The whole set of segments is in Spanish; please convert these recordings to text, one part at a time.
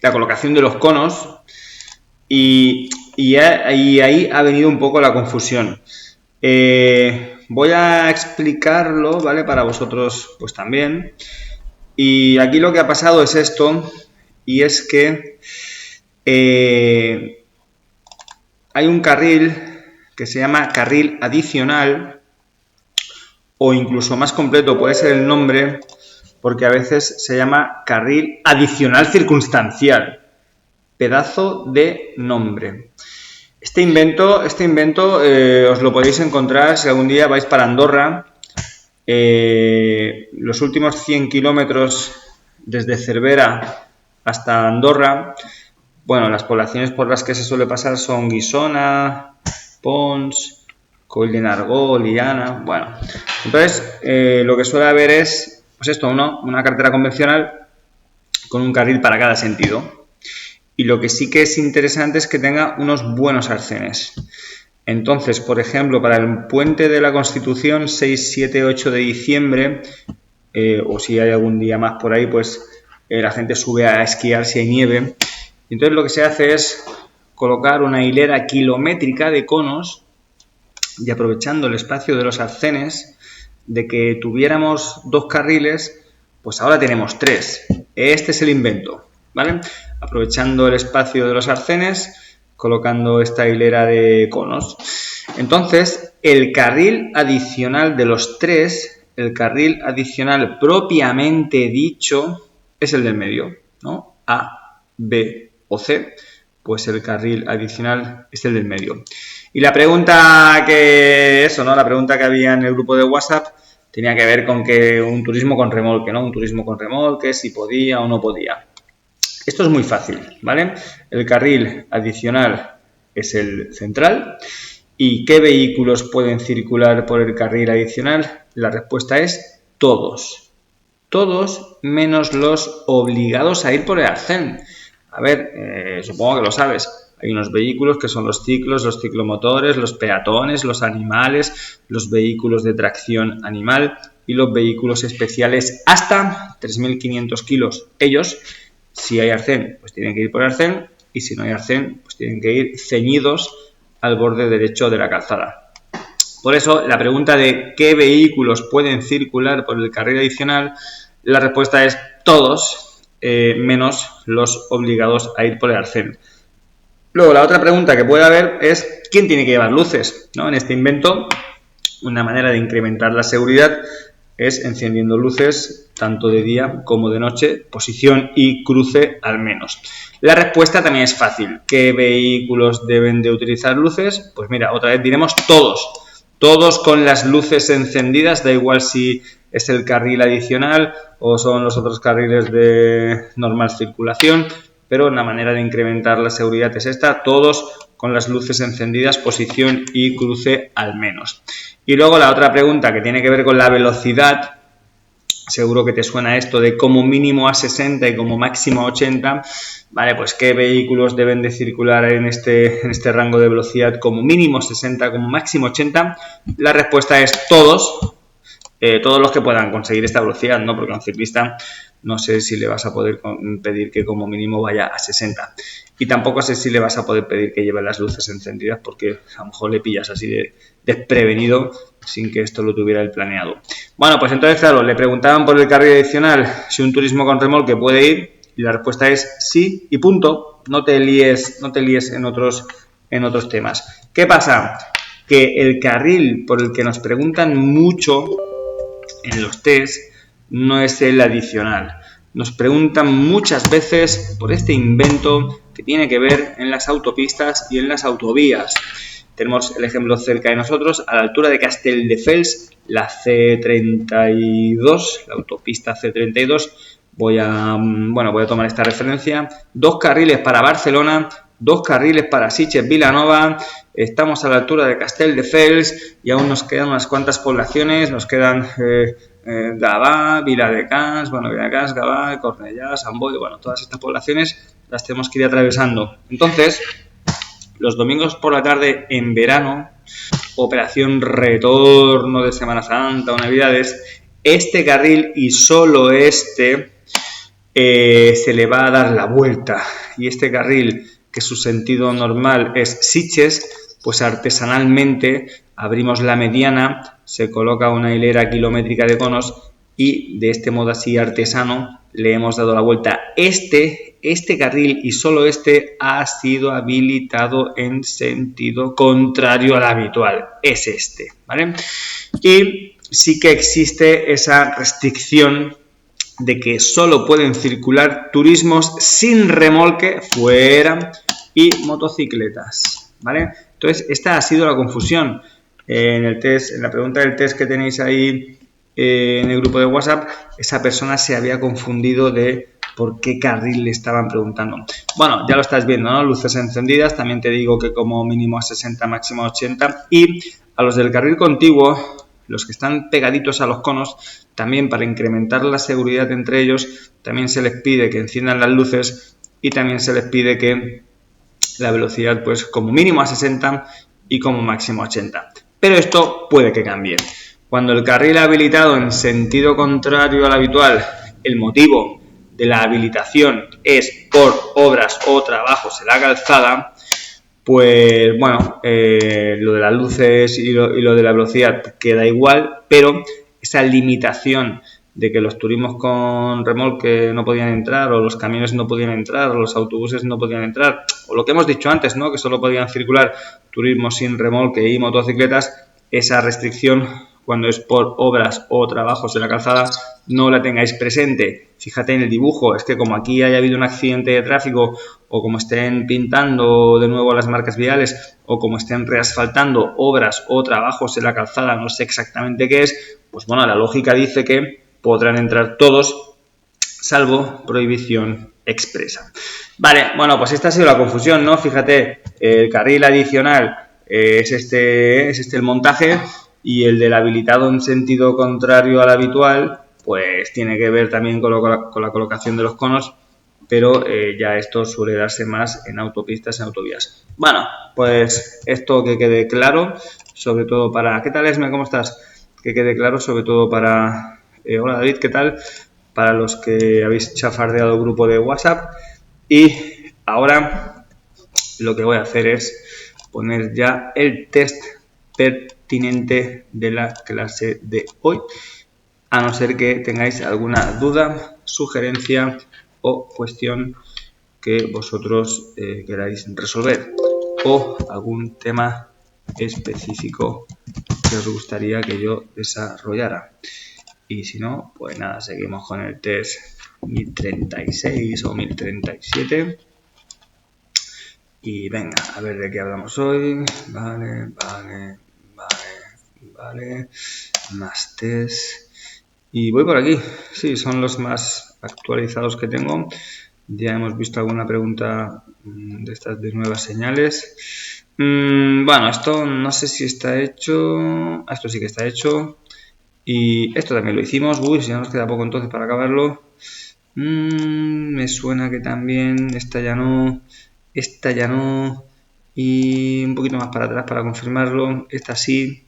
la colocación de los conos y ahí ha venido un poco la confusión. Voy a explicarlo, ¿vale? Para vosotros pues también. Y aquí lo que ha pasado es esto, y es que hay un carril que se llama carril adicional, o incluso más completo puede ser el nombre, porque a veces se llama carril adicional circunstancial. Pedazo de nombre. Este invento os lo podéis encontrar si algún día vais para Andorra. Los últimos 100 kilómetros desde Cervera hasta Andorra, bueno, las poblaciones por las que se suele pasar son Guissona, Pons, Coll de Nargó, Liana, bueno. Entonces, lo que suele haber es, pues esto, una carretera convencional con un carril para cada sentido. Y lo que sí que es interesante es que tenga unos buenos arcenes. Entonces, por ejemplo, para el puente de la Constitución, 6, 7, 8 de diciembre, o si hay algún día más por ahí, pues la gente sube a esquiar si hay nieve. Entonces lo que se hace es colocar una hilera kilométrica de conos y aprovechando el espacio de los arcenes, de que tuviéramos 2 carriles, pues ahora tenemos 3. Este es el invento, ¿vale? Aprovechando el espacio de los arcenes, colocando esta hilera de conos. Entonces, el carril adicional de los 3, el carril adicional propiamente dicho, es el del medio, ¿no? A, B o C, pues el carril adicional es el del medio. Y la pregunta que había en el grupo de WhatsApp tenía que ver con que un turismo con remolque, ¿no? Un turismo con remolque, si podía o no podía. Esto es muy fácil, ¿vale? El carril adicional es el central. ¿Y qué vehículos pueden circular por el carril adicional? La respuesta es todos. Todos menos los obligados a ir por el arcén. A ver, supongo que lo sabes. Hay unos vehículos que son los ciclos, los ciclomotores, los peatones, los animales, los vehículos de tracción animal y los vehículos especiales hasta 3.500 kilos. Ellos, si hay arcén, pues tienen que ir por el arcén, y si no hay arcén, pues tienen que ir ceñidos al borde derecho de la calzada. Por eso, la pregunta de qué vehículos pueden circular por el carril adicional, la respuesta es todos, menos los obligados a ir por el arcén. Luego, la otra pregunta que puede haber es ¿quién tiene que llevar luces? ¿No? En este invento, una manera de incrementar la seguridad es encendiendo luces tanto de día como de noche, posición y cruce al menos. La respuesta también es fácil. ¿Qué vehículos deben de utilizar luces? Pues mira, otra vez diremos todos con las luces encendidas, da igual si es el carril adicional o son los otros carriles de normal circulación, pero la manera de incrementar la seguridad es esta, todos con las luces encendidas, posición y cruce al menos. Y luego la otra pregunta que tiene que ver con la velocidad, seguro que te suena esto de como mínimo a 60 y como máximo a 80, vale, pues qué vehículos deben de circular en este rango de velocidad como mínimo 60, como máximo 80, la respuesta es todos los que puedan conseguir esta velocidad, ¿no? Porque a un ciclista no sé si le vas a poder pedir que como mínimo vaya a 60 y tampoco sé si le vas a poder pedir que lleve las luces encendidas porque a lo mejor le pillas así de desprevenido sin que esto lo tuviera él planeado. Bueno, pues entonces claro, le preguntaban por el carril adicional si un turismo con remolque puede ir y la respuesta es sí y punto, no te líes en otros temas. ¿Qué pasa? Que el carril por el que nos preguntan mucho en los test no es el adicional. Nos preguntan muchas veces por este invento que tiene que ver en las autopistas y en las autovías. Tenemos el ejemplo cerca de nosotros, a la altura de Castelldefels, la C32, la autopista C32. Voy a tomar esta referencia. 2 carriles para Barcelona, 2 carriles para Sitges Vilanova. Estamos a la altura de Castelldefels y aún nos quedan unas cuantas poblaciones. Nos quedan Gavà, Viladecans, Gavà, Cornellà, Sant Boi, todas estas poblaciones las tenemos que ir atravesando. Entonces, los domingos por la tarde en verano, operación retorno de Semana Santa o Navidades, este carril y solo este se le va a dar la vuelta y este carril, que su sentido normal es Sitges, pues artesanalmente abrimos la mediana, se coloca una hilera kilométrica de conos y de este modo así artesano le hemos dado la vuelta. Este carril y solo este ha sido habilitado en sentido contrario al habitual, es este, ¿vale? Y sí que existe esa restricción de que solo pueden circular turismos sin remolque fuera y motocicletas, ¿vale? Entonces, esta ha sido la confusión. En el test, en la pregunta del test que tenéis ahí en el grupo de WhatsApp, esa persona se había confundido de por qué carril le estaban preguntando. Bueno, ya lo estás viendo, ¿no? Luces encendidas, también te digo que como mínimo a 60, máximo a 80. Y a los del carril contiguo, los que están pegaditos a los conos, también para incrementar la seguridad entre ellos, también se les pide que enciendan las luces y también se les pide que la velocidad pues como mínimo a 60 y como máximo a 80. Pero esto puede que cambie. Cuando el carril habilitado en sentido contrario al habitual, el motivo de la habilitación es por obras o trabajos en la calzada, pues bueno, lo de las luces y lo de la velocidad queda igual, pero esa limitación de que los turismos con remolque no podían entrar, o los camiones no podían entrar, o los autobuses no podían entrar, o lo que hemos dicho antes, ¿no? Que solo podían circular turismos sin remolque y motocicletas, esa restricción, cuando es por obras o trabajos en la calzada, no la tengáis presente. Fíjate en el dibujo, es que como aquí haya habido un accidente de tráfico, o como estén pintando de nuevo las marcas viales, o como estén reasfaltando obras o trabajos en la calzada, no sé exactamente qué es, pues bueno, la lógica dice que podrán entrar todos, salvo prohibición expresa. Vale, bueno, pues esta ha sido la confusión, ¿no? Fíjate, el carril adicional es este el montaje, y el del habilitado en sentido contrario al habitual, pues tiene que ver también con la colocación de los conos, pero ya esto suele darse más en autopistas, en autovías. Bueno, pues esto que quede claro, sobre todo para... ¿Qué tal, Esme? ¿Cómo estás? Que quede claro, sobre todo para... hola, David, ¿qué tal? Para los que habéis chafardeado el grupo de WhatsApp. Y ahora lo que voy a hacer es poner ya el test pertinente de la clase de hoy, a no ser que tengáis alguna duda, sugerencia o cuestión que vosotros queráis resolver, o algún tema específico que os gustaría que yo desarrollara. Y si no, pues nada, seguimos con el test 1036 o 1037. Y venga, a ver de qué hablamos hoy. Vale. Más test. Y voy por aquí. Sí, son los más actualizados que tengo. Ya hemos visto alguna pregunta de estas de nuevas señales. Bueno, esto no sé si está hecho. Esto sí que está hecho. Y esto también lo hicimos. Uy, ya nos queda poco entonces para acabarlo. Me suena que también esta ya no. Esta ya no. Y un poquito más para atrás para confirmarlo. Esta sí.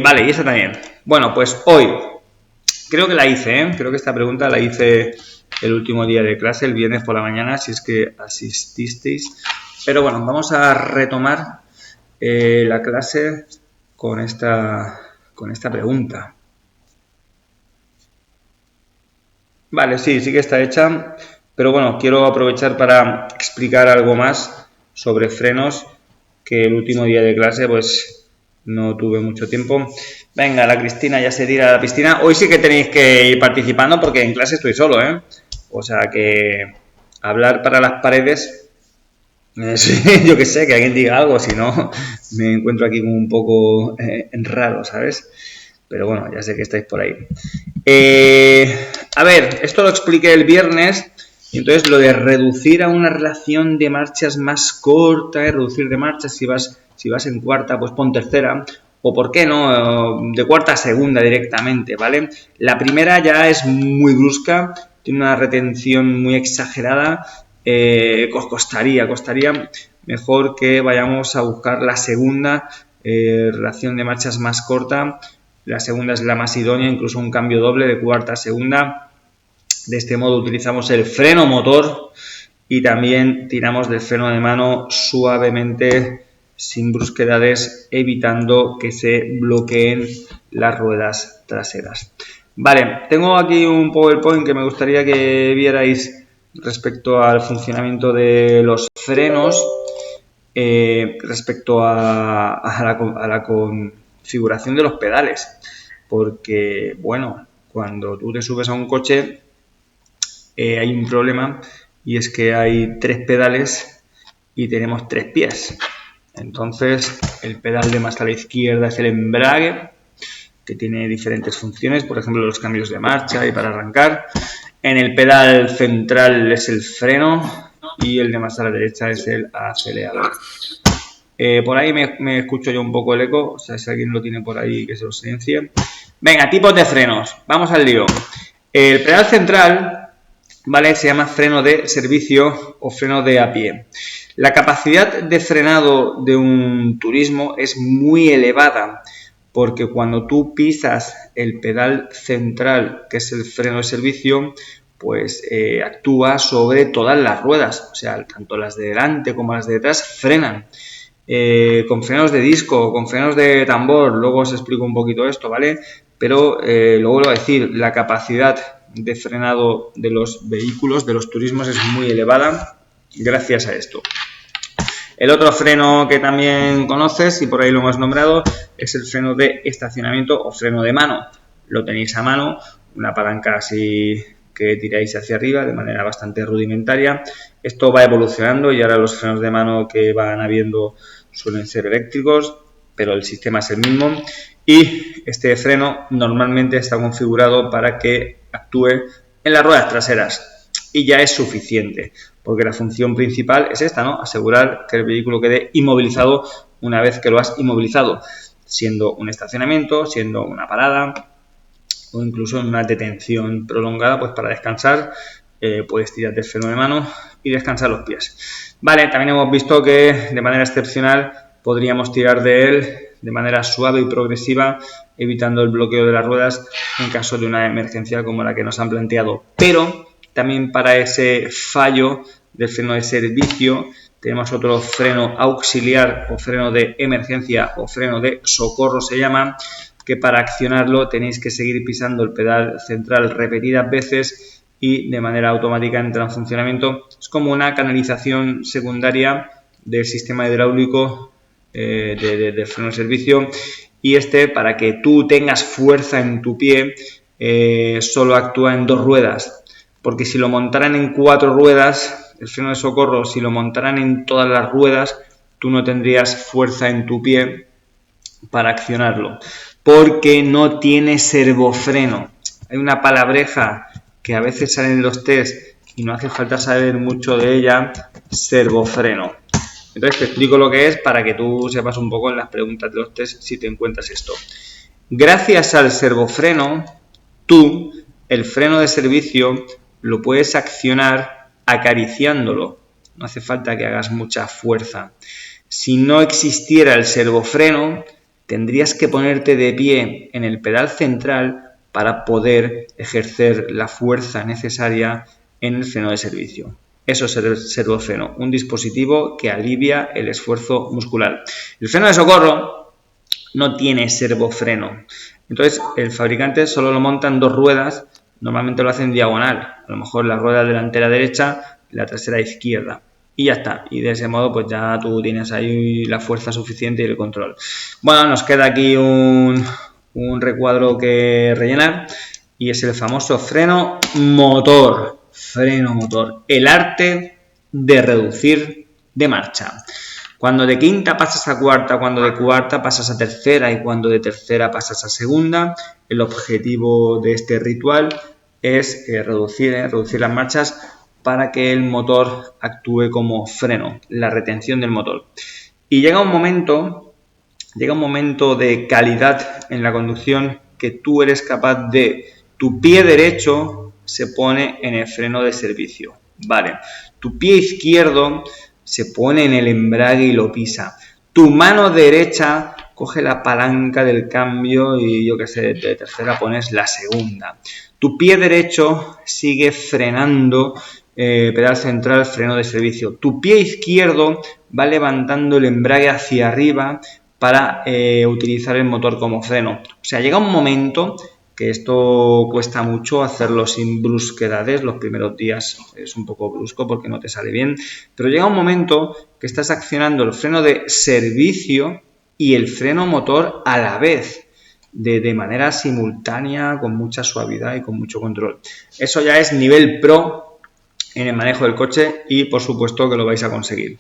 Vale, y esta también. Bueno, pues hoy creo que la hice, ¿eh? Creo que esta pregunta la hice el último día de clase, el viernes por la mañana, si es que asististeis. Pero bueno, vamos a retomar la clase con esta pregunta. Vale, sí que está hecha, pero bueno, quiero aprovechar para explicar algo más sobre frenos, que el último día de clase pues no tuve mucho tiempo. Venga, la Cristina ya se tira a la piscina. Hoy sí que tenéis que ir participando porque en clase estoy solo, ¿eh? O sea que hablar para las paredes, yo que sé, que alguien diga algo, si no me encuentro aquí como un poco raro, ¿sabes? Pero bueno, ya sé que estáis por ahí. A ver, esto lo expliqué el viernes, y entonces lo de reducir a una relación de marchas más corta, reducir de marchas, si vas en cuarta, pues pon tercera, o por qué no, de cuarta a segunda directamente, ¿vale? La primera ya es muy brusca, tiene una retención muy exagerada, costaría mejor que vayamos a buscar la segunda, relación de marchas más corta. La segunda es la más idónea, incluso un cambio doble de cuarta a segunda De este modo utilizamos el freno motor y también tiramos del freno de mano suavemente, sin brusquedades, evitando que se bloqueen las ruedas traseras. Vale, tengo aquí un PowerPoint que me gustaría que vierais respecto al funcionamiento de los frenos, respecto a la configuración de los pedales, porque, bueno, cuando tú te subes a un coche hay un problema, y es que hay 3 pedales y tenemos 3 pies. Entonces, el pedal de más a la izquierda es el embrague, que tiene diferentes funciones, por ejemplo, los cambios de marcha y para arrancar. En el pedal central es el freno y el de más a la derecha es el acelerador. Por ahí me escucho yo un poco el eco, o sea, si alguien lo tiene por ahí que se lo silencie. Venga, tipos de frenos, vamos al lío. El pedal central, ¿vale?, se llama freno de servicio o freno de a pie. La capacidad de frenado de un turismo es muy elevada, porque cuando tú pisas el pedal central, que es el freno de servicio, pues actúa sobre todas las ruedas, o sea, tanto las de delante como las de detrás frenan. Con frenos de disco, con frenos de tambor, luego os explico un poquito esto, ¿vale? Pero lo vuelvo a decir, la capacidad de frenado de los vehículos, de los turismos, es muy elevada gracias a esto. El otro freno que también conoces, y por ahí lo hemos nombrado, es el freno de estacionamiento o freno de mano. Lo tenéis a mano, una palanca así que tiráis hacia arriba de manera bastante rudimentaria. Esto va evolucionando y ahora los frenos de mano que van habiendo suelen ser eléctricos, pero el sistema es el mismo. Y este freno normalmente está configurado para que actúe en las ruedas traseras y ya es suficiente, porque la función principal es esta, ¿no? Asegurar que el vehículo quede inmovilizado una vez que lo has inmovilizado, siendo un estacionamiento, siendo una parada o incluso en una detención prolongada, pues para descansar puedes tirar del freno de mano y descansar los pies. Vale, también hemos visto que de manera excepcional podríamos tirar de él de manera suave y progresiva, evitando el bloqueo de las ruedas en caso de una emergencia como la que nos han planteado. Pero también para ese fallo del freno de servicio tenemos otro freno auxiliar o freno de emergencia o freno de socorro se llama, que para accionarlo tenéis que seguir pisando el pedal central repetidas veces y de manera automática entra en funcionamiento. Es como una canalización secundaria del sistema hidráulico de freno de servicio, y este, para que tú tengas fuerza en tu pie, solo actúa en 2 ruedas, porque si lo montaran en 4 ruedas, el freno de socorro, si lo montaran en todas las ruedas, tú no tendrías fuerza en tu pie para accionarlo, porque no tiene servofreno. Hay una palabreja que a veces sale en los test y no hace falta saber mucho de ella: servofreno. Entonces te explico lo que es para que tú sepas un poco en las preguntas de los test si te encuentras esto. Gracias al servofreno, tú el freno de servicio lo puedes accionar acariciándolo. No hace falta que hagas mucha fuerza. Si no existiera el servofreno, tendrías que ponerte de pie en el pedal central para poder ejercer la fuerza necesaria en el freno de servicio. Eso es el servofreno, un dispositivo que alivia el esfuerzo muscular. El freno de socorro no tiene servofreno. Entonces, el fabricante solo lo monta en 2 ruedas, normalmente lo hace en diagonal. A lo mejor la rueda delantera derecha y la trasera izquierda. Y ya está. Y de ese modo, pues ya tú tienes ahí la fuerza suficiente y el control. Bueno, nos queda aquí un recuadro que rellenar, y es el famoso freno motor. Freno motor, el arte de reducir de marcha. Cuando de quinta pasas a cuarta, cuando de cuarta pasas a tercera y cuando de tercera pasas a segunda, el objetivo de este ritual es reducir las marchas para que el motor actúe como freno, la retención del motor. Y llega un momento de calidad en la conducción que tú eres capaz de, tu pie derecho se pone en el freno de servicio, vale, tu pie izquierdo se pone en el embrague y lo pisa, tu mano derecha coge la palanca del cambio y yo que sé, de tercera pones la segunda, Tu pie derecho sigue frenando pedal central, freno de servicio. Tu pie izquierdo va levantando el embrague hacia arriba para utilizar el motor como freno. O sea, llega un momento que esto cuesta mucho hacerlo sin brusquedades. Los primeros días es un poco brusco porque no te sale bien, pero llega un momento que estás accionando el freno de servicio y el freno motor a la vez, de manera simultánea, con mucha suavidad y con mucho control. Eso ya es nivel pro en el manejo del coche y por supuesto que lo vais a conseguir.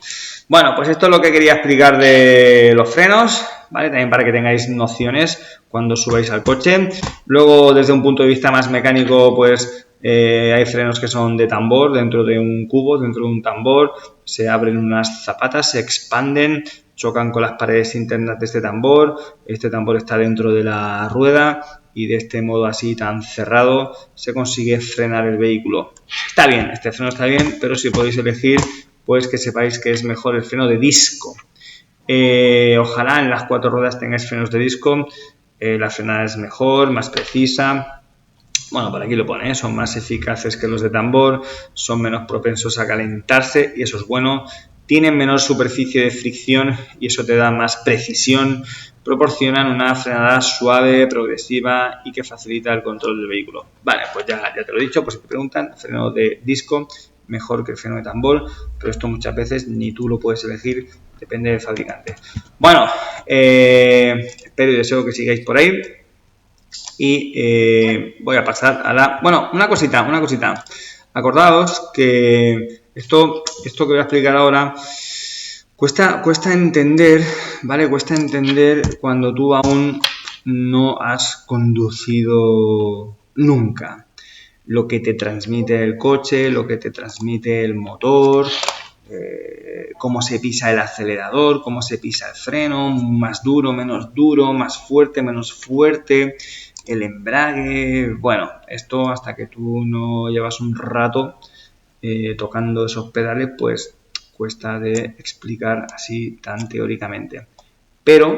Bueno, pues esto es lo que quería explicar de los frenos, ¿vale? También para que tengáis nociones cuando subáis al coche. Luego, desde un punto de vista más mecánico, pues hay frenos que son de tambor, dentro de un cubo, dentro de un tambor, se abren unas zapatas, se expanden, chocan con las paredes internas de este tambor está dentro de la rueda y de este modo así tan cerrado se consigue frenar el vehículo. Está bien, este freno está bien, pero si podéis elegir, pues que sepáis que es mejor el freno de disco. Ojalá en las 4 ruedas tengáis frenos de disco, la frenada es mejor, más precisa. Bueno, por aquí lo pone, son más eficaces que los de tambor, son menos propensos a calentarse y eso es bueno. Tienen menor superficie de fricción y eso te da más precisión. Proporcionan una frenada suave, progresiva y que facilita el control del vehículo. Vale, pues ya te lo he dicho, pues si te preguntan, freno de disco mejor que el freno de tambor, pero esto muchas veces ni tú lo puedes elegir, depende del fabricante. Bueno, espero y deseo que sigáis por ahí. Y voy a pasar a la... Bueno, una cosita. Acordaos que esto que voy a explicar ahora cuesta entender, ¿vale? Cuesta entender cuando tú aún no has conducido nunca. Lo que te transmite el coche, lo que te transmite el motor, cómo se pisa el acelerador, cómo se pisa el freno, más duro, menos duro, más fuerte, menos fuerte, el embrague. Bueno, esto hasta que tú no llevas un rato tocando esos pedales, pues cuesta de explicar así tan teóricamente. Pero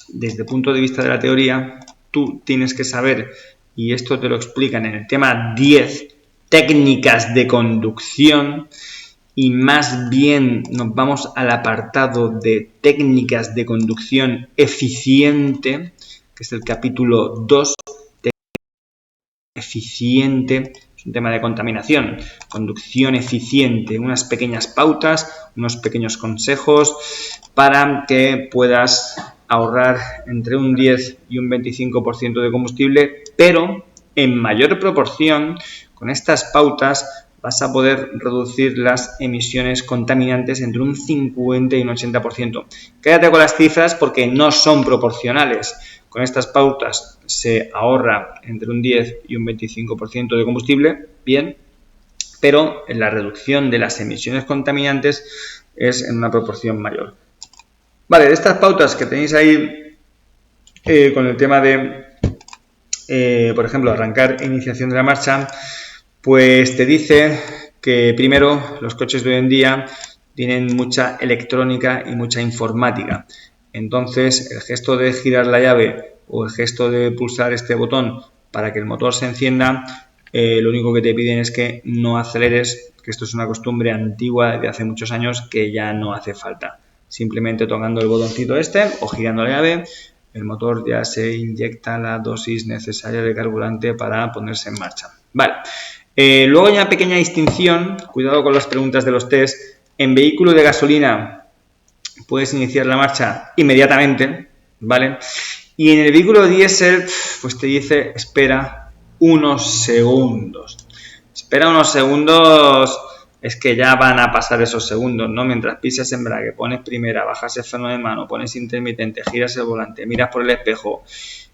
desde el punto de vista de la teoría, tú tienes que saber, y esto te lo explican en el tema 10, técnicas de conducción, y más bien nos vamos al apartado de técnicas de conducción eficiente, que es el capítulo 2, eficiente, es un tema de contaminación, conducción eficiente, unas pequeñas pautas, unos pequeños consejos para que puedas ahorrar entre un 10 y un 25% de combustible, pero en mayor proporción, con estas pautas vas a poder reducir las emisiones contaminantes entre un 50 y un 80%. Quédate con las cifras porque no son proporcionales. Con estas pautas se ahorra entre un 10 y un 25% de combustible, bien, pero la reducción de las emisiones contaminantes es en una proporción mayor. Vale, de estas pautas que tenéis ahí con el tema de, por ejemplo, arrancar e iniciación de la marcha, pues te dice que primero los coches de hoy en día tienen mucha electrónica y mucha informática. Entonces el gesto de girar la llave o el gesto de pulsar este botón para que el motor se encienda, lo único que te piden es que no aceleres, que esto es una costumbre antigua de hace muchos años que ya no hace falta. Simplemente tocando el botoncito este o girando la llave, el motor ya se inyecta la dosis necesaria de carburante para ponerse en marcha. Vale. Luego hay una pequeña distinción, cuidado con las preguntas de los test. En vehículo de gasolina puedes iniciar la marcha inmediatamente, ¿vale? Y en el vehículo diésel, pues te dice espera unos segundos. Espera unos segundos, es que ya van a pasar esos segundos, ¿no? Mientras pisas embrague, pones primera, bajas el freno de mano, pones intermitente, giras el volante, miras por el espejo,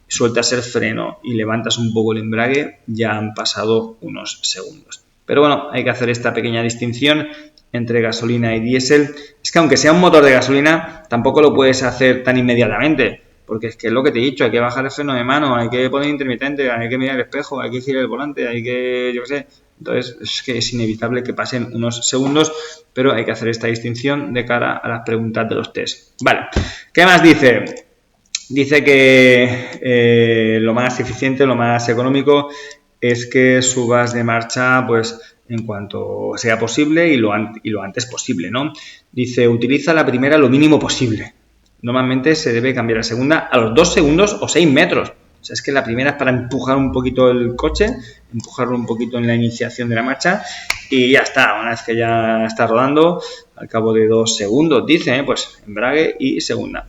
sueltas el freno y levantas un poco el embrague, ya han pasado unos segundos. Pero bueno, hay que hacer esta pequeña distinción entre gasolina y diésel. Es que aunque sea un motor de gasolina, tampoco lo puedes hacer tan inmediatamente, porque es que es lo que te he dicho, hay que bajar el freno de mano, hay que poner intermitente, hay que mirar el espejo, hay que girar el volante, hay que, yo qué sé. Entonces es que es inevitable que pasen unos segundos, pero hay que hacer esta distinción de cara a las preguntas de los test. Vale, ¿qué más dice? Dice que lo más eficiente, lo más económico es que subas de marcha pues en cuanto sea posible y lo antes posible, ¿no? Dice, utiliza la primera lo mínimo posible. Normalmente se debe cambiar la segunda a los 2 segundos o 6 metros. O sea, es que la primera es para empujar un poquito el coche, empujarlo un poquito en la iniciación de la marcha y ya está. Una vez que ya está rodando, al cabo de 2 segundos, dice, pues embrague y segunda.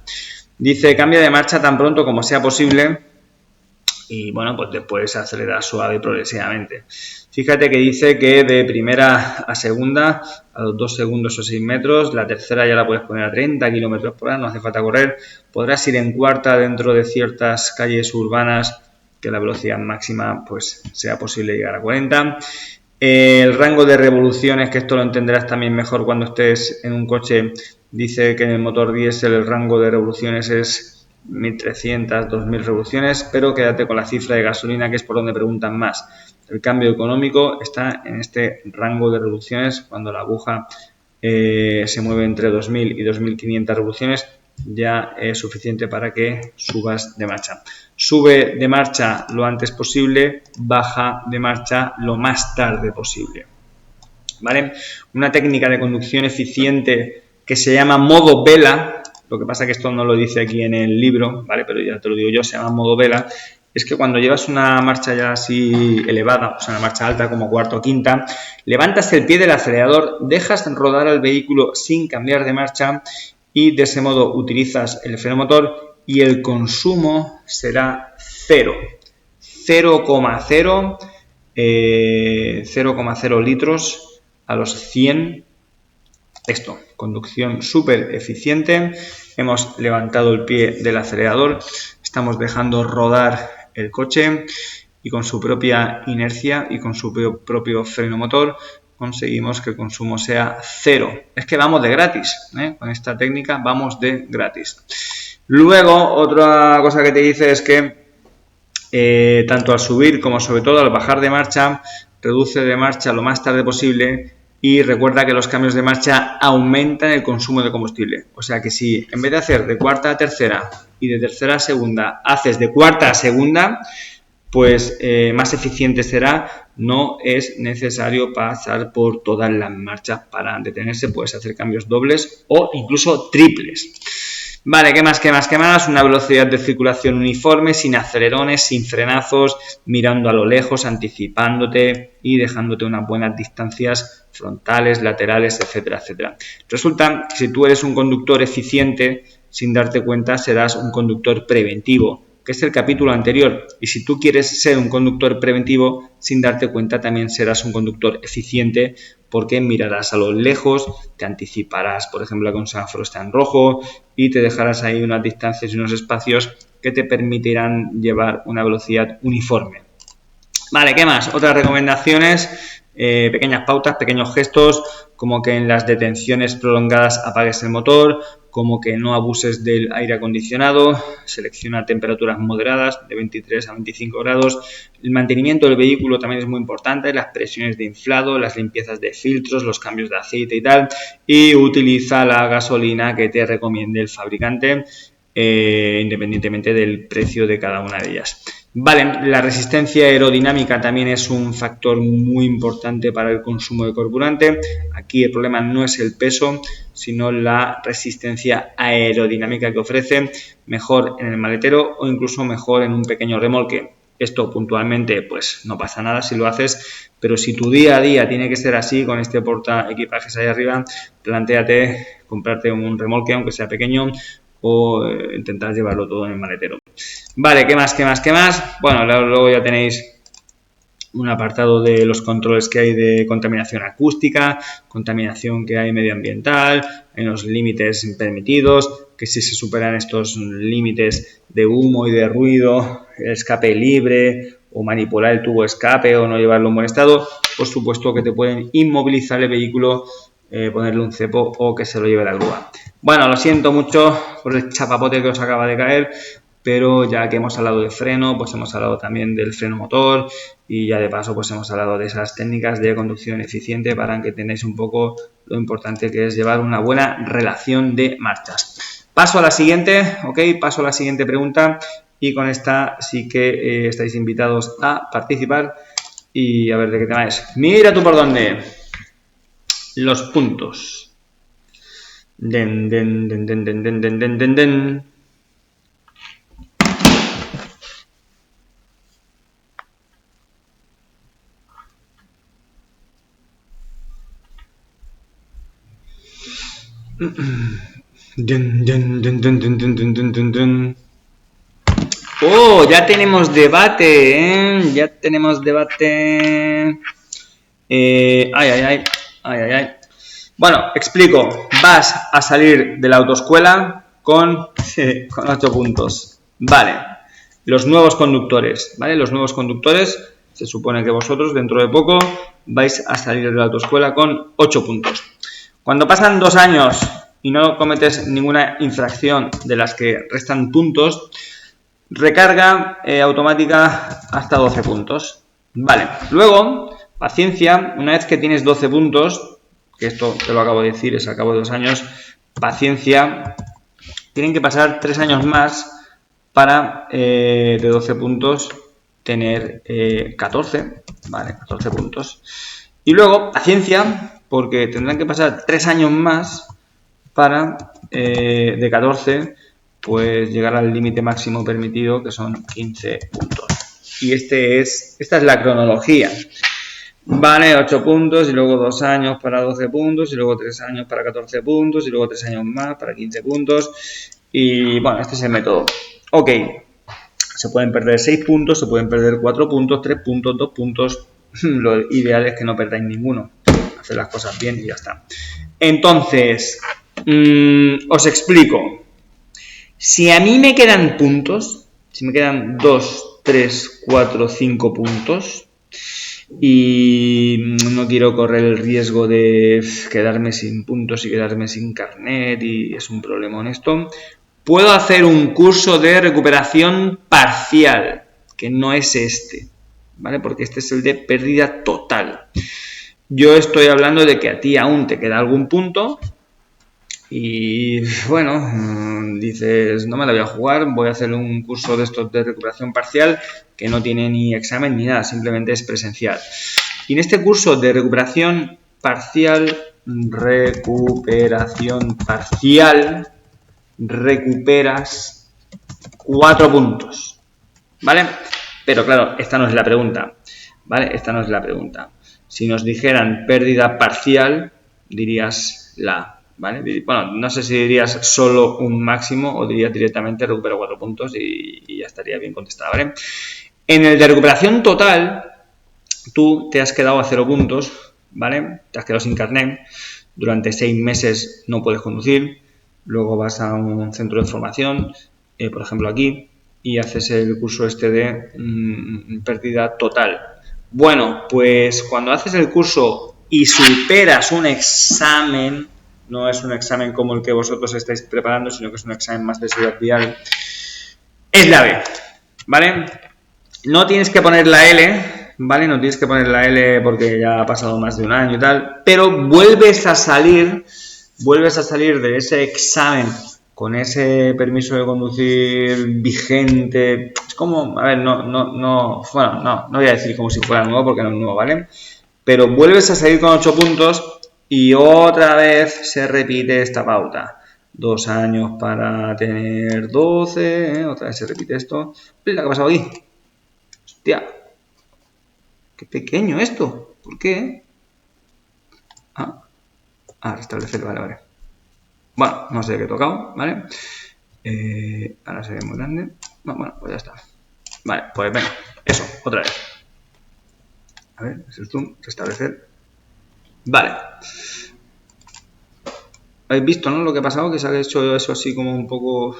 Dice, cambia de marcha tan pronto como sea posible y bueno, pues después acelera suave y progresivamente. Fíjate que dice que de primera a segunda, a los 2 segundos o 6 metros, la tercera ya la puedes poner a 30 km por hora, no hace falta correr. Podrás ir en cuarta dentro de ciertas calles urbanas que la velocidad máxima pues sea posible llegar a 40. El rango de revoluciones, que esto lo entenderás también mejor cuando estés en un coche, dice que en el motor diésel el rango de revoluciones es 1.300, 2.000 revoluciones, pero quédate con la cifra de gasolina, que es por donde preguntan más. El cambio económico está en este rango de revoluciones. Cuando la aguja se mueve entre 2.000 y 2.500 revoluciones, ya es suficiente para que subas de marcha. Sube de marcha lo antes posible, baja de marcha lo más tarde posible. ¿Vale? Una técnica de conducción eficiente que se llama modo vela. Lo que pasa es que esto no lo dice aquí en el libro, ¿vale? Pero ya te lo digo yo, se llama modo vela. Es que cuando llevas una marcha ya así elevada, o sea, una marcha alta como cuarta o quinta, levantas el pie del acelerador, dejas rodar al vehículo sin cambiar de marcha y de ese modo utilizas el freno motor y el consumo será 0. 0,0 litros a los 100. Esto, conducción súper eficiente. Hemos levantado el pie del acelerador, estamos dejando rodar el coche y con su propia inercia y con su propio freno motor conseguimos que el consumo sea 0. Es que vamos de gratis, ¿eh? Con esta técnica vamos de gratis. Luego, otra cosa que te dice es que tanto al subir como sobre todo al bajar de marcha, reduce de marcha lo más tarde posible. Y recuerda que los cambios de marcha aumentan el consumo de combustible. O sea que si en vez de hacer de cuarta a tercera y de tercera a segunda, haces de cuarta a segunda, pues más eficiente será. No es necesario pasar por todas las marchas para detenerse. Puedes hacer cambios dobles o incluso triples. Vale, ¿qué más? Una velocidad de circulación uniforme, sin acelerones, sin frenazos, mirando a lo lejos, anticipándote y dejándote unas buenas distancias frontales, laterales, etcétera, etcétera. Resulta que si tú eres un conductor eficiente, sin darte cuenta serás un conductor preventivo, que es el capítulo anterior. Y si tú quieres ser un conductor preventivo, sin darte cuenta también serás un conductor eficiente, porque mirarás a lo lejos, te anticiparás, por ejemplo, que un semáforo está en rojo y te dejarás ahí unas distancias y unos espacios que te permitirán llevar una velocidad uniforme. Vale, ¿qué más? Otras recomendaciones, pequeñas pautas, pequeños gestos, como que en las detenciones prolongadas apagues el motor, como que no abuses del aire acondicionado, selecciona temperaturas moderadas de 23 a 25 grados. El mantenimiento del vehículo también es muy importante, las presiones de inflado, las limpiezas de filtros, los cambios de aceite y tal, y utiliza la gasolina que te recomiende el fabricante, independientemente del precio de cada una de ellas. Vale, la resistencia aerodinámica también es un factor muy importante para el consumo de carburante. Aquí el problema no es el peso, sino la resistencia aerodinámica que ofrece, mejor en el maletero o incluso mejor en un pequeño remolque. Esto puntualmente pues no pasa nada si lo haces, pero si tu día a día tiene que ser así, con este porta equipajes ahí arriba, plantéate comprarte un remolque aunque sea pequeño o intentar llevarlo todo en el maletero. Vale, ¿qué más? Bueno, luego ya tenéis un apartado de los controles que hay de contaminación acústica, contaminación que hay medioambiental, en los límites permitidos, que si se superan estos límites de humo y de ruido, el escape libre o manipular el tubo de escape o no llevarlo en buen estado, por supuesto que te pueden inmovilizar el vehículo, ponerle un cepo o que se lo lleve la grúa. Bueno, lo siento mucho por el chapapote que os acaba de caer, pero ya que hemos hablado de freno, pues hemos hablado también del freno motor y ya de paso pues hemos hablado de esas técnicas de conducción eficiente para que tengáis un poco lo importante que es llevar una buena relación de marchas. Paso a la siguiente, ¿ok? Paso a la siguiente pregunta y con esta sí que estáis invitados a participar. Y a ver de qué tema es. Mira tú por dónde. Los puntos. Den, den, den, den, den, den, den, den, den, den. Den, den, den, den, den, den, den, den, den. Oh, ya tenemos debate, ¿eh? Ya tenemos debate. Ay, ay, ay. Ay, ay, ay. Bueno, explico. Vas a salir de la autoescuela con 8 puntos. Vale. Los nuevos conductores, ¿vale? Los nuevos conductores, se supone que vosotros dentro de poco vais a salir de la autoescuela con 8 puntos. Cuando pasan 2 años y no cometes ninguna infracción de las que restan puntos, recarga automática hasta 12 puntos. Vale, luego, paciencia, una vez que tienes 12 puntos, que esto te lo acabo de decir, es al cabo de 2 años, paciencia, tienen que pasar 3 años más para de 12 puntos tener 14, vale, 14 puntos. Y luego, paciencia, porque tendrán que pasar 3 años más para de 14 pues llegar al límite máximo permitido, que son 15 puntos. Y esta es la cronología. Vale, 8 puntos y luego 2 años para 12 puntos y luego 3 años para 14 puntos y luego 3 años más para 15 puntos. Y bueno, este es el método. Ok, se pueden perder 6 puntos, se pueden perder 4 puntos, 3 puntos, 2 puntos. Lo ideal es que no perdáis ninguno. Hacer las cosas bien y ya está. Entonces, os explico. Si a mí me quedan puntos, si me quedan 2, 3, 4, 5 puntos y no quiero correr el riesgo de quedarme sin puntos y quedarme sin carnet y es un problema honesto, puedo hacer un curso de recuperación parcial, que no es este, ¿vale? Porque este es el de pérdida total. Yo estoy hablando de que a ti aún te queda algún punto y bueno, dices, no me la voy a jugar, voy a hacer un curso de estos de recuperación parcial que no tiene ni examen ni nada, simplemente es presencial. Y en este curso de recuperación parcial, recuperas 4 puntos, ¿vale? Pero claro, esta no es la pregunta, ¿vale? Esta no es la pregunta. Si nos dijeran pérdida parcial, dirías la... ¿Vale? Bueno, no sé si dirías solo un máximo o dirías directamente recupero 4 puntos y ya estaría bien contestado, ¿vale? En el de recuperación total, tú te has quedado a 0 puntos, ¿vale? Te has quedado sin carnet, durante 6 meses no puedes conducir, luego vas a un centro de formación, por ejemplo aquí, y haces el curso este de pérdida total. Bueno, pues cuando haces el curso y superas un examen, no es un examen como el que vosotros estáis preparando, sino que es un examen más de seguridad vial, es la B, ¿vale? No tienes que poner la L, ¿vale? No tienes que poner la L porque ya ha pasado más de un año y tal, pero vuelves a salir de ese examen con ese permiso de conducir vigente. Es como, a ver, no voy a decir como si fuera nuevo porque no es nuevo, ¿vale? Pero vuelves a salir con 8 puntos y otra vez se repite esta pauta. 2 años para tener 12, otra vez se repite esto. ¿Qué ha pasado aquí? Hostia, qué pequeño esto. ¿Por qué? Restablecer, vale. Bueno, no sé qué he tocado, ¿vale? Ahora se ve muy grande. Bueno, pues ya está. Vale, pues venga, eso, otra vez. A ver, es el zoom, restablecer. Vale. ¿Habéis visto, no? Lo que ha pasado, que se ha hecho eso así como un poco...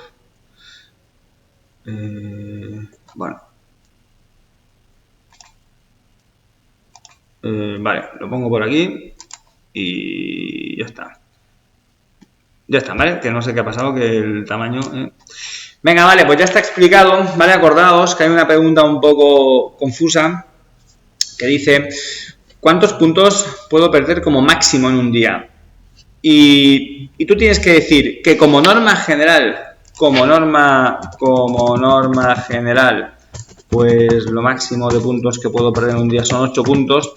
bueno. Vale, lo pongo por aquí y ya está. Ya está, ¿vale? Que no sé qué ha pasado, que el tamaño... Venga, vale, pues ya está explicado, ¿vale? Acordaos que hay una pregunta un poco confusa que dice ¿cuántos puntos puedo perder como máximo en un día? Y tú tienes que decir que como norma general, pues lo máximo de puntos que puedo perder en un día son 8 puntos,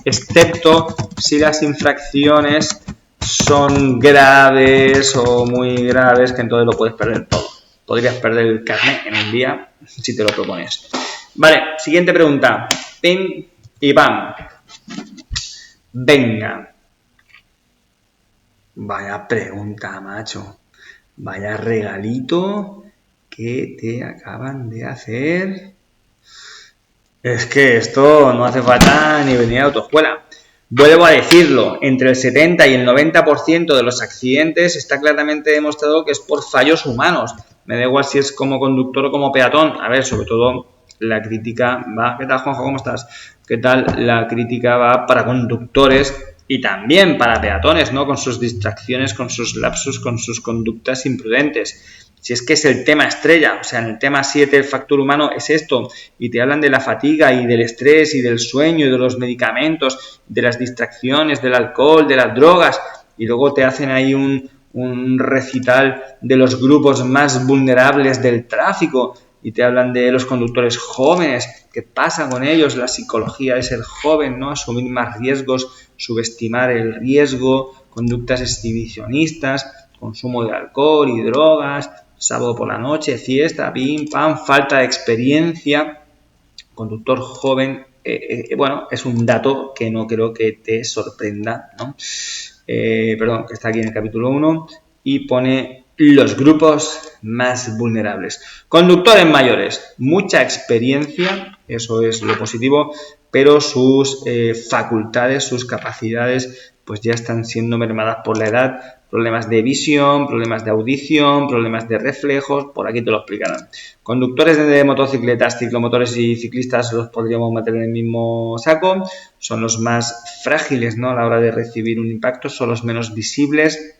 excepto si las infracciones son graves o muy graves, que entonces lo puedes perder todo. Podrías perder el carnet en un día si te lo propones. Vale, siguiente pregunta. Pim y pam. Venga. Vaya pregunta, macho. Vaya regalito que te acaban de hacer. Es que esto no hace falta ni venir a autoescuela. Vuelvo a decirlo, entre el 70 y el 90% de los accidentes está claramente demostrado que es por fallos humanos. Me da igual si es como conductor o como peatón. A ver, sobre todo la crítica va... ¿Qué tal, Juanjo? ¿Cómo estás? ¿Qué tal? La crítica va para conductores y también para peatones, ¿no? Con sus distracciones, con sus lapsus, con sus conductas imprudentes. Si es que es el tema estrella, o sea, en el tema 7 el factor humano es esto, y te hablan de la fatiga y del estrés y del sueño y de los medicamentos, de las distracciones, del alcohol, de las drogas, y luego te hacen ahí un recital de los grupos más vulnerables del tráfico, y te hablan de los conductores jóvenes, qué pasa con ellos, la psicología de ser joven, ¿no? Asumir más riesgos, subestimar el riesgo, conductas exhibicionistas, consumo de alcohol y drogas, sábado por la noche, fiesta, pim, pam, falta de experiencia, conductor joven, bueno, es un dato que no creo que te sorprenda, ¿no? Perdón, que está aquí en el capítulo 1 y pone los grupos más vulnerables. Conductores mayores, mucha experiencia, eso es lo positivo, pero sus facultades, sus capacidades, pues ya están siendo mermadas por la edad. Problemas de visión, problemas de audición, problemas de reflejos, por aquí te lo explicarán. Conductores de motocicletas, ciclomotores y ciclistas los podríamos meter en el mismo saco. Son los más frágiles, ¿no? A la hora de recibir un impacto, son los menos visibles.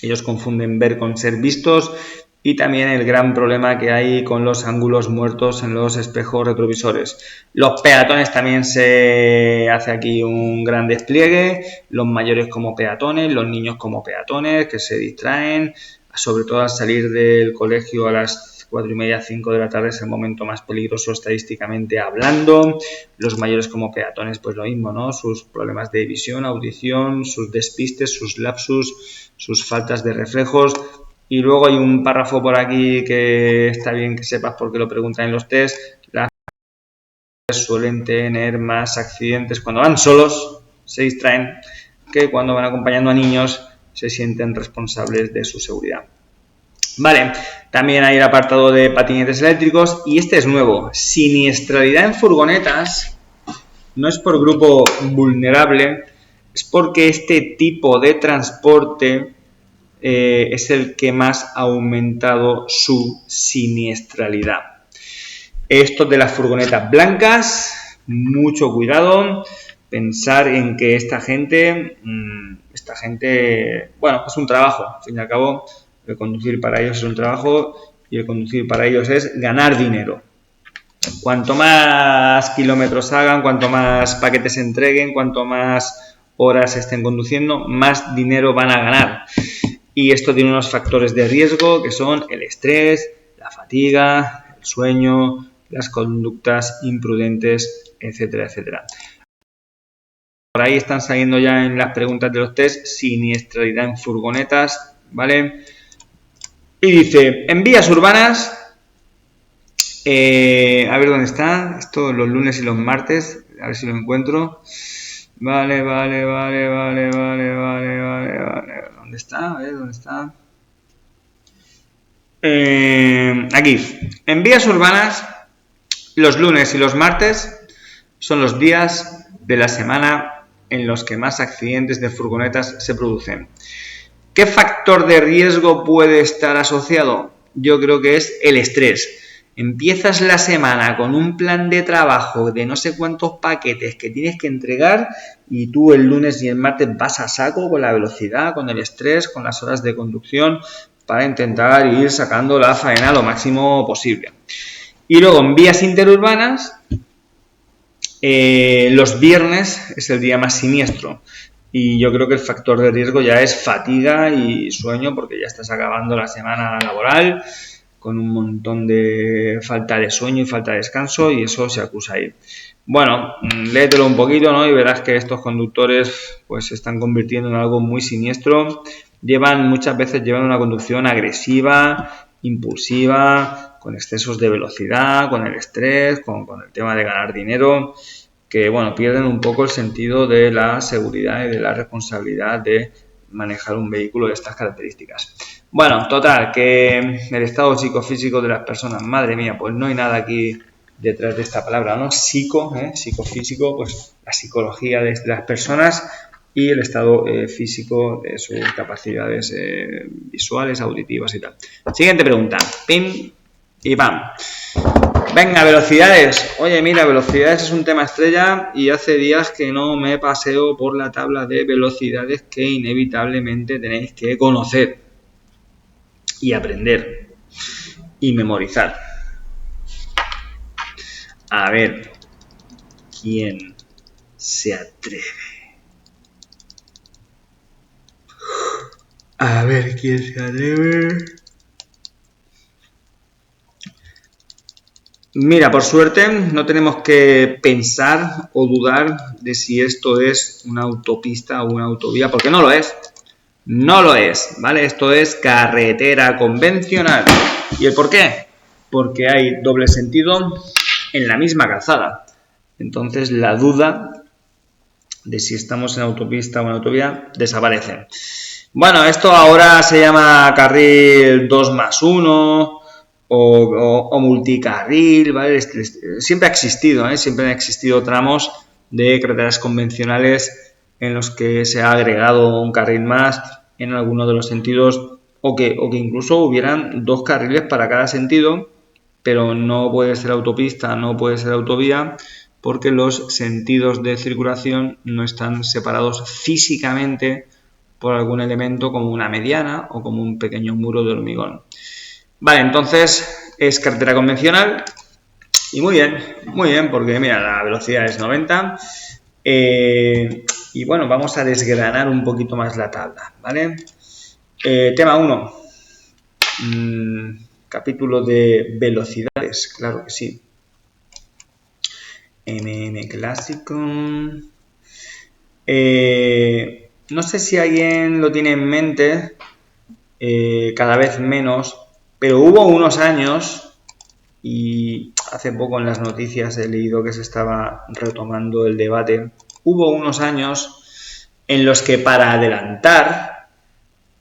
Ellos confunden ver con ser vistos. Y también el gran problema que hay con los ángulos muertos en los espejos retrovisores. Los peatones también se hace aquí un gran despliegue, los mayores como peatones, los niños como peatones que se distraen, sobre todo al salir del colegio a las 4:30, 5 de la tarde es el momento más peligroso estadísticamente hablando. Los mayores como peatones pues lo mismo, ¿no? Sus problemas de visión, audición, sus despistes, sus lapsus, sus faltas de reflejos. Y luego hay un párrafo por aquí que está bien que sepas porque lo preguntan en los test. Las mujeres suelen tener más accidentes cuando van solos, se distraen, que cuando van acompañando a niños se sienten responsables de su seguridad. Vale, también hay el apartado de patinetes eléctricos y este es nuevo. Siniestralidad en furgonetas no es por grupo vulnerable, es porque este tipo de transporte es el que más ha aumentado su siniestralidad. Esto de las furgonetas blancas, mucho cuidado, pensar en que esta gente, bueno, es un trabajo, al fin y al cabo, el conducir para ellos es un trabajo y el conducir para ellos es ganar dinero. Cuanto más kilómetros hagan, cuanto más paquetes entreguen, cuanto más horas estén conduciendo, más dinero van a ganar. Y esto tiene unos factores de riesgo que son el estrés, la fatiga, el sueño, las conductas imprudentes, etcétera, etcétera. Por ahí están saliendo ya en las preguntas de los test siniestralidad en furgonetas, ¿vale? Y dice, en vías urbanas, a ver dónde está, esto los lunes y los martes, a ver si lo encuentro. Vale. ¿Dónde está? A ver, ¿dónde está? Aquí. En vías urbanas, los lunes y los martes son los días de la semana en los que más accidentes de furgonetas se producen. ¿Qué factor de riesgo puede estar asociado? Yo creo que es el estrés. Empiezas la semana con un plan de trabajo de no sé cuántos paquetes que tienes que entregar y tú el lunes y el martes vas a saco con la velocidad, con el estrés, con las horas de conducción para intentar ir sacando la faena lo máximo posible. Y luego en vías interurbanas, los viernes es el día más siniestro. Y yo creo que el factor de riesgo ya es fatiga y sueño porque ya estás acabando la semana laboral con un montón de falta de sueño y falta de descanso, y eso se acusa ahí. Bueno, léetelo un poquito, ¿no? Y verás que estos conductores pues se están convirtiendo en algo muy siniestro. Muchas veces llevan una conducción agresiva, impulsiva, con excesos de velocidad, con el estrés, con el tema de ganar dinero, que bueno, pierden un poco el sentido de la seguridad y de la responsabilidad de manejar un vehículo de estas características. Bueno, total, que el estado psicofísico de las personas, madre mía, pues no hay nada aquí detrás de esta palabra, ¿no? Psicofísico, pues la psicología de las personas y el estado físico de sus capacidades visuales, auditivas y tal. Siguiente pregunta. Pim y pam. Venga, velocidades. Oye, mira, velocidades es un tema estrella y hace días que no me paseo por la tabla de velocidades que inevitablemente tenéis que conocer y aprender y memorizar. A ver, ¿quién se atreve? A ver, ¿quién se atreve? Mira, por suerte no tenemos que pensar o dudar de si esto es una autopista o una autovía, porque no lo es. No lo es, ¿vale? Esto es carretera convencional. ¿Y el por qué? Porque hay doble sentido en la misma calzada. Entonces la duda de si estamos en autopista o en autovía desaparece. Bueno, esto ahora se llama carril 2+1 o multicarril, ¿vale? Siempre ha existido, ¿eh? Siempre han existido tramos de carreteras convencionales en los que se ha agregado un carril más en alguno de los sentidos o que incluso hubieran 2 carriles para cada sentido, pero no puede ser autopista, no puede ser autovía, porque los sentidos de circulación no están separados físicamente por algún elemento como una mediana o como un pequeño muro de hormigón. Vale, entonces es carretera convencional y muy bien, porque mira, la velocidad es 90. Y bueno, vamos a desgranar un poquito más la tabla, ¿vale? Tema 1. Capítulo de velocidades, claro que sí. Clásico. No sé si alguien lo tiene en mente, cada vez menos, pero hubo unos años, y hace poco en las noticias he leído que se estaba retomando el debate, hubo unos años en los que para adelantar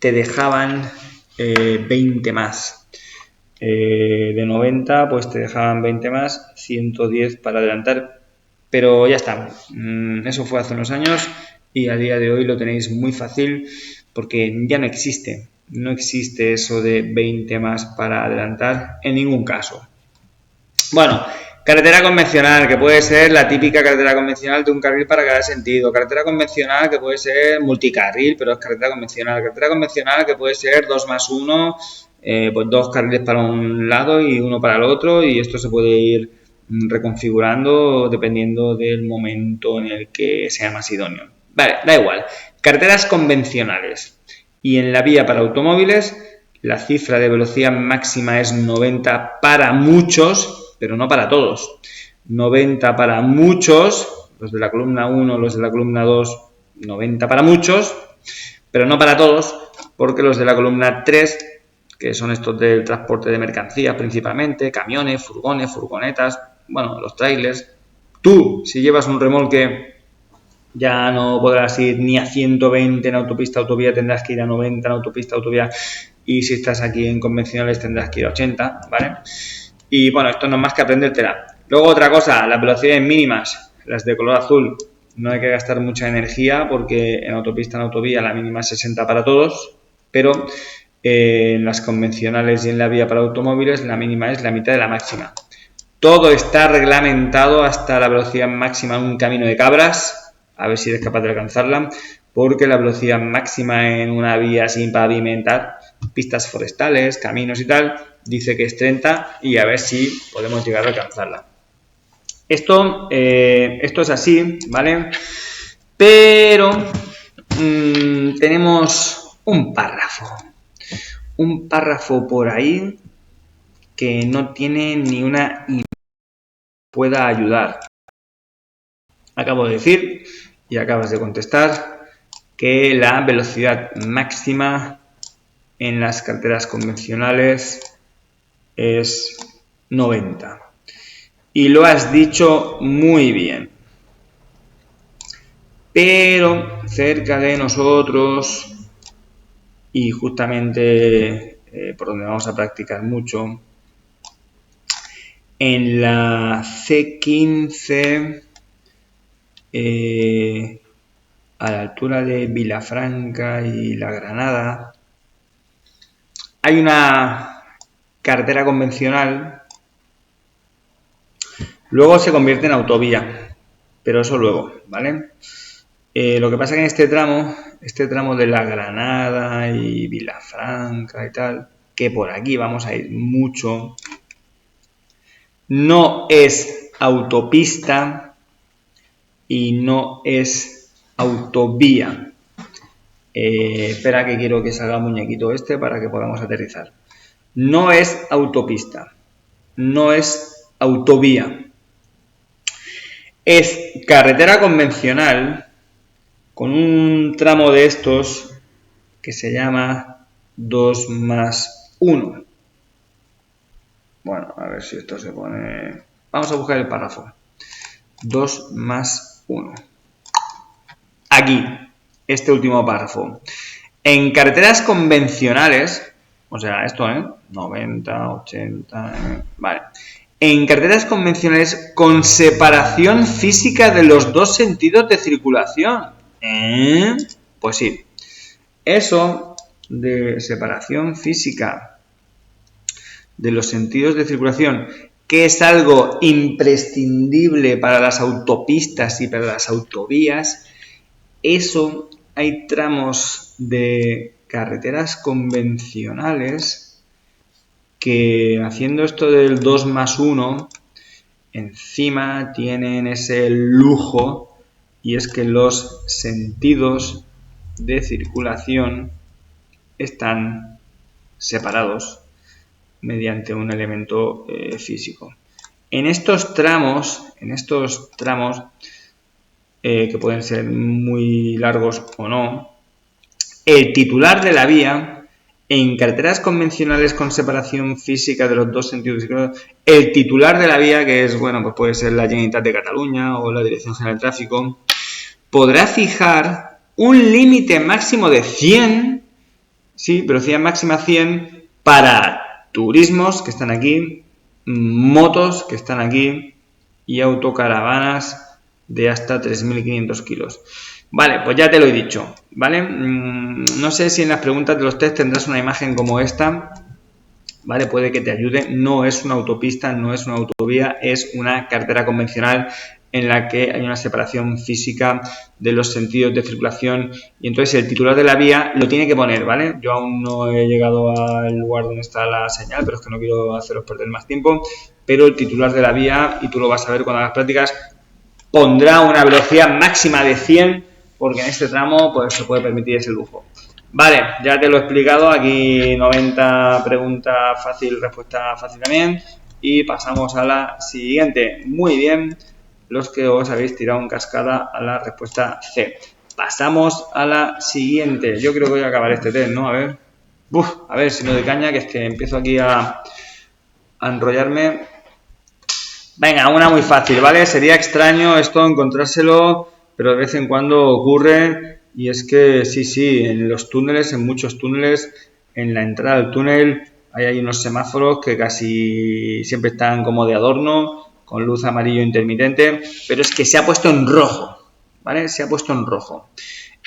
te dejaban 20 más. De 90 pues te dejaban 20 más, 110 para adelantar, pero ya está. Eso fue hace unos años y a día de hoy lo tenéis muy fácil porque ya no existe. No existe eso de 20 más para adelantar en ningún caso. Bueno, carretera convencional, que puede ser la típica carretera convencional de un carril para cada sentido. Carretera convencional, que puede ser multicarril, pero es carretera convencional. Carretera convencional, que puede ser 2+1, pues 2 carriles para un lado y 1 para el otro, y esto se puede ir reconfigurando dependiendo del momento en el que sea más idóneo. Vale, da igual. Carreteras convencionales. Y en la vía para automóviles, la cifra de velocidad máxima es 90 para muchos, pero no para todos. 90 para muchos, los de la columna 1, los de la columna 2, 90 para muchos, pero no para todos, porque los de la columna 3, que son estos del transporte de mercancías principalmente, camiones, furgones, furgonetas, bueno, los trailers, tú, si llevas un remolque, ya no podrás ir ni a 120 en autopista, autovía, tendrás que ir a 90 en autopista, autovía, y si estás aquí en convencionales tendrás que ir a 80, ¿vale? Y bueno, esto no es más que aprendértela. Luego otra cosa, las velocidades mínimas, las de color azul, no hay que gastar mucha energía porque en autopista, en autovía, la mínima es 60 para todos, pero en las convencionales y en la vía para automóviles la mínima es la mitad de la máxima. Todo está reglamentado hasta la velocidad máxima en un camino de cabras, a ver si eres capaz de alcanzarla, porque la velocidad máxima en una vía sin pavimentar, pistas forestales, caminos y tal, dice que es 30 y a ver si podemos llegar a alcanzarla. Esto es así, ¿vale? Pero tenemos un párrafo por ahí que no tiene ni una idea que pueda ayudar. Acabo de decir, y acabas de contestar, que la velocidad máxima en las carreteras convencionales es 90. Y lo has dicho muy bien. Pero cerca de nosotros, y justamente por donde vamos a practicar mucho, en la C15, a la altura de Vilafranca y La Granada, hay una carretera convencional, luego se convierte en autovía, pero eso luego, ¿vale? Lo que pasa es que en este tramo de La Granada y Vilafranca y tal, que por aquí vamos a ir mucho, no es autopista y no es autovía. Espera que quiero que salga el muñequito este para que podamos aterrizar. No es autopista, no es autovía. Es carretera convencional con un tramo de estos que se llama 2+1. Bueno, a ver si esto se pone... Vamos a buscar el párrafo. 2+1. Aquí, este último párrafo. En carreteras convencionales, o sea, esto, 90, 80, vale. En carreteras convencionales con separación física de los dos sentidos de circulación. Pues sí. Eso de separación física de los sentidos de circulación, que es algo imprescindible para las autopistas y para las autovías, eso hay tramos de carreteras convencionales que haciendo esto del 2+1 encima tienen ese lujo, y es que los sentidos de circulación están separados mediante un elemento físico. En estos tramos que pueden ser muy largos o no, el titular de la vía, en carreteras convencionales con separación física de los dos sentidos, el titular de la vía, que es, bueno, pues puede ser la Generalitat de Cataluña o la Dirección General de Tráfico, podrá fijar un límite máximo de 100, sí, velocidad máxima 100 para turismos que están aquí, motos que están aquí y autocaravanas de hasta 3.500 kilos. Vale, pues ya te lo he dicho, ¿vale? No sé si en las preguntas de los test tendrás una imagen como esta, ¿vale? Puede que te ayude. No es una autopista, no es una autovía, es una carretera convencional en la que hay una separación física de los sentidos de circulación, y entonces el titular de la vía lo tiene que poner, ¿vale? Yo aún no he llegado al lugar donde está la señal, pero es que no quiero haceros perder más tiempo, pero el titular de la vía, y tú lo vas a ver cuando hagas prácticas, pondrá una velocidad máxima de 100, porque en este tramo pues se puede permitir ese lujo. Vale, ya te lo he explicado, aquí 90 preguntas fácil, respuesta fácil también, y pasamos a la siguiente. Muy bien, los que os habéis tirado en cascada a la respuesta C. Pasamos a la siguiente. Yo creo que voy a acabar este test, ¿no? A ver si no doy caña, que es que empiezo aquí a enrollarme. Venga, una muy fácil, ¿vale? Sería extraño esto encontrárselo, pero de vez en cuando ocurre, y es que sí, en los túneles, en muchos túneles, en la entrada al túnel hay unos semáforos que casi siempre están como de adorno, con luz amarillo intermitente, pero es que se ha puesto en rojo, ¿vale? Se ha puesto en rojo.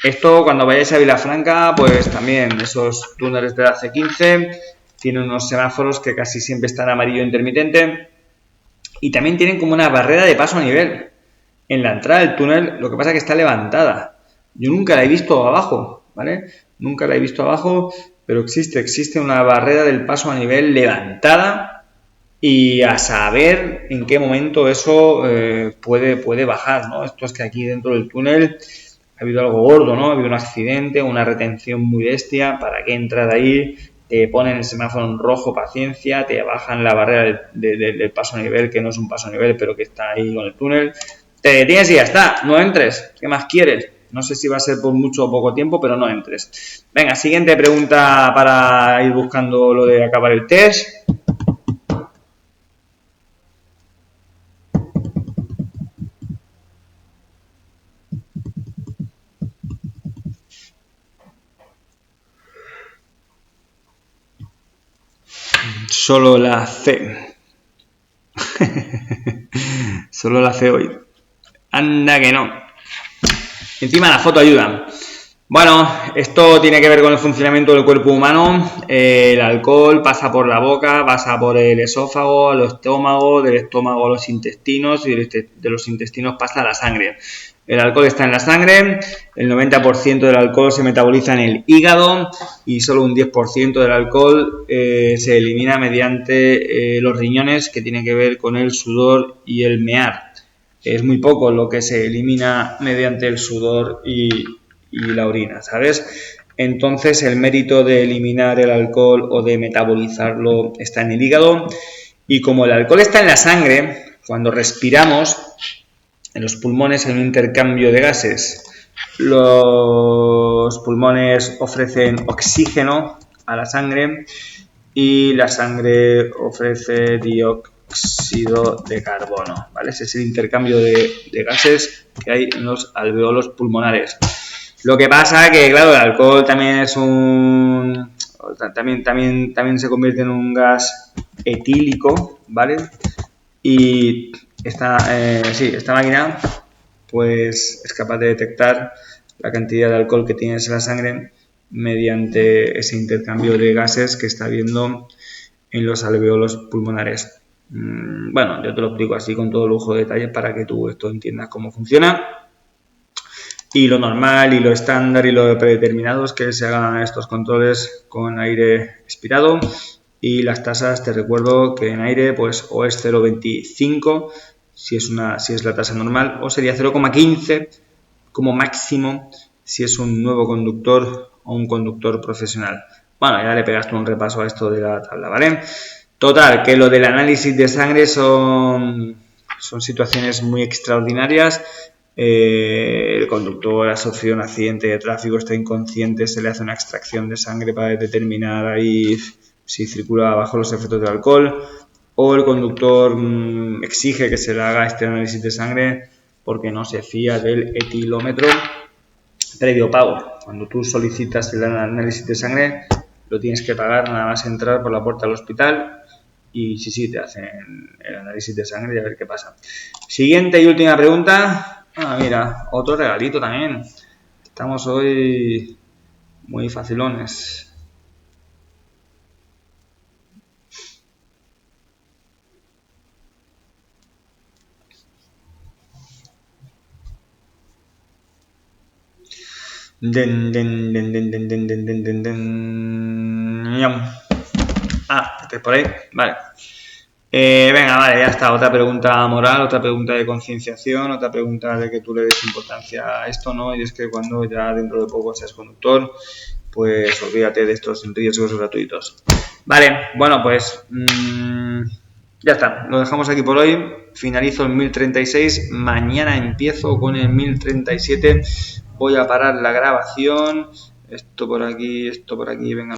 Esto cuando vayáis a Vilafranca, pues también esos túneles de la C15 tienen unos semáforos que casi siempre están amarillo intermitente. Y también tienen como una barrera de paso a nivel en la entrada del túnel, lo que pasa es que está levantada. Yo nunca la he visto abajo, ¿vale? Nunca la he visto abajo, pero existe una barrera del paso a nivel levantada, y a saber en qué momento eso puede bajar, ¿no? Esto es que aquí dentro del túnel ha habido algo gordo, ¿no? Ha habido un accidente, una retención muy bestia, ¿para qué entrar ahí te ponen el semáforo en rojo, paciencia, te bajan la barrera del paso a nivel, que no es un paso a nivel, pero que está ahí con el túnel. Te detienes y ya está, no entres. ¿Qué más quieres? No sé si va a ser por mucho o poco tiempo, pero no entres. Venga, siguiente pregunta para ir buscando lo de acabar el test. Solo la C. Solo la C hoy. Anda que no. Encima la foto ayuda. Bueno, esto tiene que ver con el funcionamiento del cuerpo humano. El alcohol pasa por la boca, pasa por el esófago, el estómago, del estómago a los intestinos y de los intestinos pasa a la sangre. El alcohol está en la sangre, el 90% del alcohol se metaboliza en el hígado y solo un 10% del alcohol se elimina mediante los riñones, que tiene que ver con el sudor y el mear. Es muy poco lo que se elimina mediante el sudor y la orina, ¿sabes? Entonces el mérito de eliminar el alcohol o de metabolizarlo está en el hígado, y como el alcohol está en la sangre, cuando respiramos, en los pulmones hay un intercambio de gases. Los pulmones ofrecen oxígeno a la sangre y la sangre ofrece dióxido de carbono, ¿vale? Ese es el intercambio de gases que hay en los alveolos pulmonares. Lo que pasa que, claro, el alcohol también es también se convierte en un gas etílico, ¿vale? Y esta máquina pues es capaz de detectar la cantidad de alcohol que tienes en la sangre mediante ese intercambio de gases que está habiendo en los alveolos pulmonares. Bueno, yo te lo explico así con todo lujo de detalles para que tú esto entiendas cómo funciona. Y lo normal y lo estándar y lo predeterminado es que se hagan estos controles con aire expirado, y las tasas, te recuerdo que en aire pues o es 0,25 si es la tasa normal, o sería 0,15 como máximo si es un nuevo conductor o un conductor profesional. Bueno, ya le pegaste un repaso a esto de la tabla, ¿vale? Total, que lo del análisis de sangre son situaciones muy extraordinarias. El conductor ha sufrido un accidente de tráfico, está inconsciente, se le hace una extracción de sangre para determinar ahí si circula bajo los efectos del alcohol, o el conductor exige que se le haga este análisis de sangre porque no se fía del etilómetro previo pago. Cuando tú solicitas el análisis de sangre lo tienes que pagar nada más entrar por la puerta del hospital, y sí, te hacen el análisis de sangre y a ver qué pasa. Siguiente y última pregunta. Mira, otro regalito también. Estamos hoy muy facilones. ¿Estáis por ahí? Vale. Venga, vale, ya está. Otra pregunta moral, otra pregunta de concienciación, otra pregunta de que tú le des importancia a esto, ¿no? Y es que cuando ya dentro de poco seas conductor, pues olvídate de estos riesgos gratuitos. Vale, bueno, pues ya está. Lo dejamos aquí por hoy. Finalizo el 1036. Mañana empiezo con el 1037. Voy a parar la grabación. Esto por aquí, venga.